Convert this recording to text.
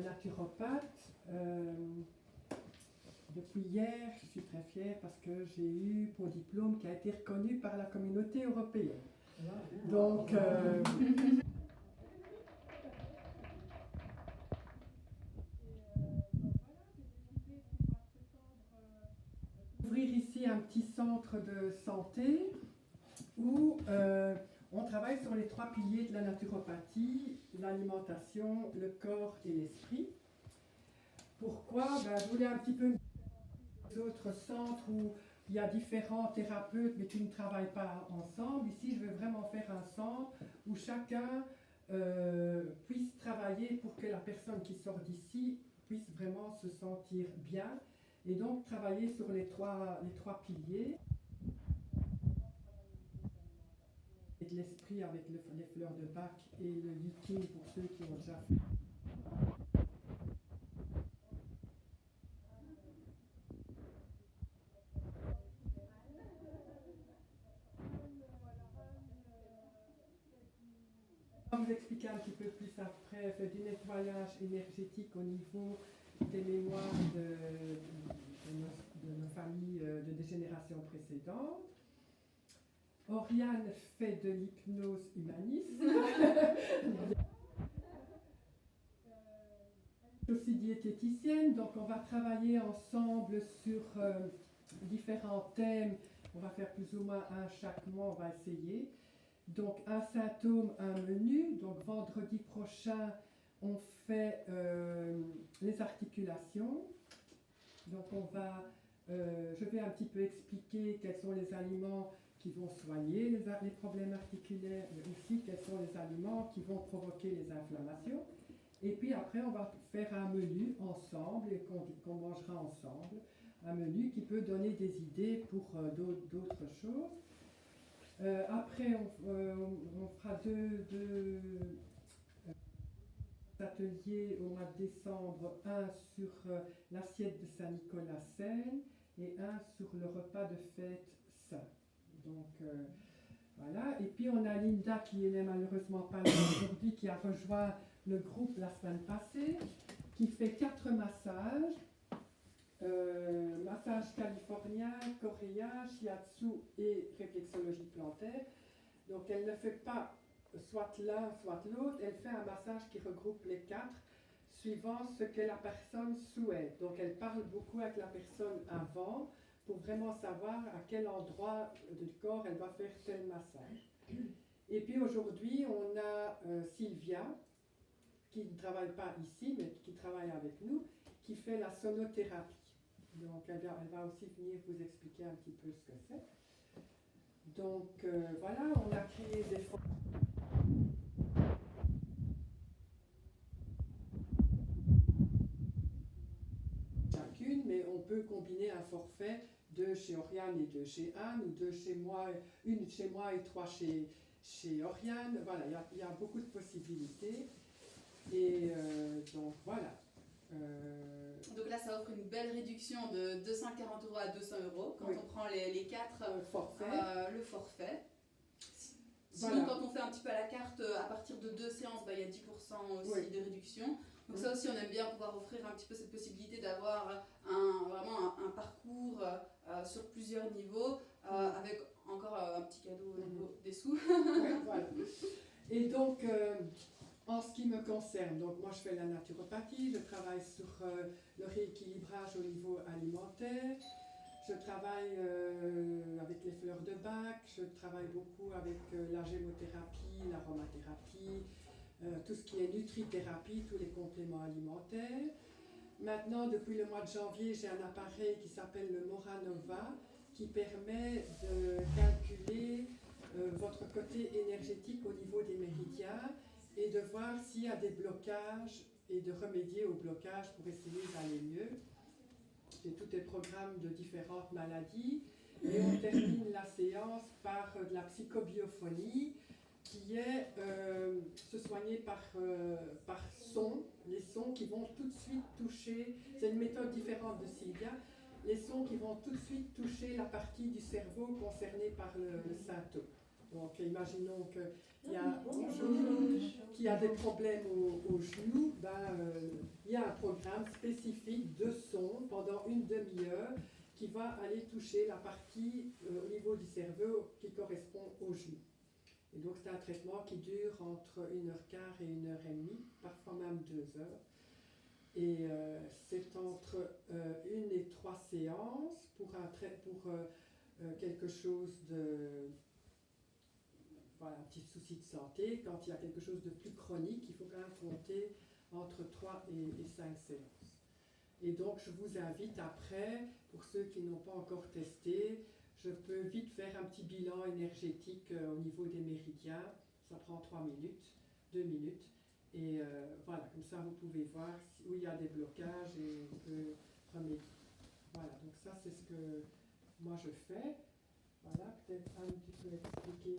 naturopathe. Depuis hier, je suis très fière parce que j'ai eu mon diplôme qui a été reconnu par la communauté européenne. Donc, ouvrir ici un petit centre de santé où on travaille sur les 3 piliers de la naturopathie, l'alimentation, le corps et l'esprit. Pourquoi? Je voulais un petit peu les autres centres où il y a différents thérapeutes mais qui ne travaillent pas ensemble. Ici, je veux vraiment faire un centre où chacun puisse travailler pour que la personne qui sort d'ici puisse vraiment se sentir bien et donc travailler sur les trois piliers. Et de l'esprit avec les fleurs de Bach et le viking pour ceux qui ont déjà fait. Je vais vous expliquer un petit peu plus après, fait du nettoyage énergétique au niveau des mémoires de nos familles des générations précédentes. Oriane fait de l'hypnose humaniste. Aussi diététicienne, donc on va travailler ensemble sur différents thèmes. On va faire plus ou moins un chaque mois, on va essayer. Donc un symptôme, un menu. Donc vendredi prochain, on fait les articulations. Donc je vais un petit peu expliquer quels sont les aliments qui vont soigner les problèmes articulaires, mais aussi quels sont les aliments qui vont provoquer les inflammations. Et puis après, on va faire un menu ensemble et qu'on mangera ensemble. Un menu qui peut donner des idées pour d'autres choses. Après, on fera deux ateliers au mois de décembre, un sur l'assiette de Saint-Nicolas-Seine et un sur le repas de fête saint. Donc voilà, et puis on a Linda qui n'est malheureusement pas là aujourd'hui, qui a rejoint le groupe la semaine passée, qui fait 4 massages. Massage californien, coréen, shiatsu et réflexologie plantaire. Donc elle ne fait pas soit l'un, soit l'autre, elle fait un massage qui regroupe les 4 suivant ce que la personne souhaite. Donc elle parle beaucoup avec la personne avant pour vraiment savoir à quel endroit du corps elle va faire tel massage. Et puis aujourd'hui, on a Sylvia, qui ne travaille pas ici, mais qui travaille avec nous, qui fait la sonothérapie. Donc elle va aussi venir vous expliquer un petit peu ce que c'est. Donc voilà, on a créé des formes. Chacune, mais on peut combiner un forfait de chez Oriane et de chez Anne, ou de chez moi, une chez moi et 3 chez Oriane. Voilà, il y a beaucoup de possibilités. Et donc voilà. Donc là, ça offre une belle réduction de 240 € à 200 € quand on prend les 4 forfaits. Le forfait. Sinon, voilà. Quand on fait un petit peu à la carte, à partir de 2 séances, il y a 10% aussi de réduction. Donc ça aussi, on aime bien pouvoir offrir un petit peu cette possibilité d'avoir vraiment un parcours sur plusieurs niveaux, avec encore un petit cadeau au niveau des sous. Voilà. Et donc, en ce qui me concerne, donc moi je fais la naturopathie, je travaille sur le rééquilibrage au niveau alimentaire, je travaille avec les fleurs de Bach, je travaille beaucoup avec la gémothérapie, l'aromathérapie, tout ce qui est nutrithérapie, tous les compléments alimentaires. Maintenant, depuis le mois de janvier, j'ai un appareil qui s'appelle le Moranova qui permet de calculer votre côté énergétique au niveau des méridiens et de voir s'il y a des blocages et de remédier aux blocages pour essayer d'aller mieux. J'ai tous des programmes de différentes maladies et on termine la séance par de la psychobiophonie qui est se soigner par son, les sons qui vont tout de suite toucher, c'est une méthode différente de Sylvia, les sons qui vont tout de suite toucher la partie du cerveau concernée par le symptôme. Donc imaginons qu'il y a des problèmes au genou, il y pendant une demi-heure qui va aller toucher la partie au niveau du cerveau qui correspond au genou. Et donc c'est un traitement qui dure entre 1h15 et 1h30, parfois même 2 heures. Et c'est entre 1 et 3 séances pour quelque chose de... Voilà, un petit souci de santé. Quand il y a quelque chose de plus chronique, il faut quand même compter entre 3 et 5 séances. Et donc je vous invite après, pour ceux qui n'ont pas encore testé, je peux vite faire un petit bilan énergétique au niveau des méridiens. Ça prend 3 minutes, 2 minutes. Et voilà, comme ça vous pouvez voir où il y a des blocages et on peut remédier. Voilà, donc ça c'est ce que moi je fais. Voilà, peut-être Anne, tu peux expliquer.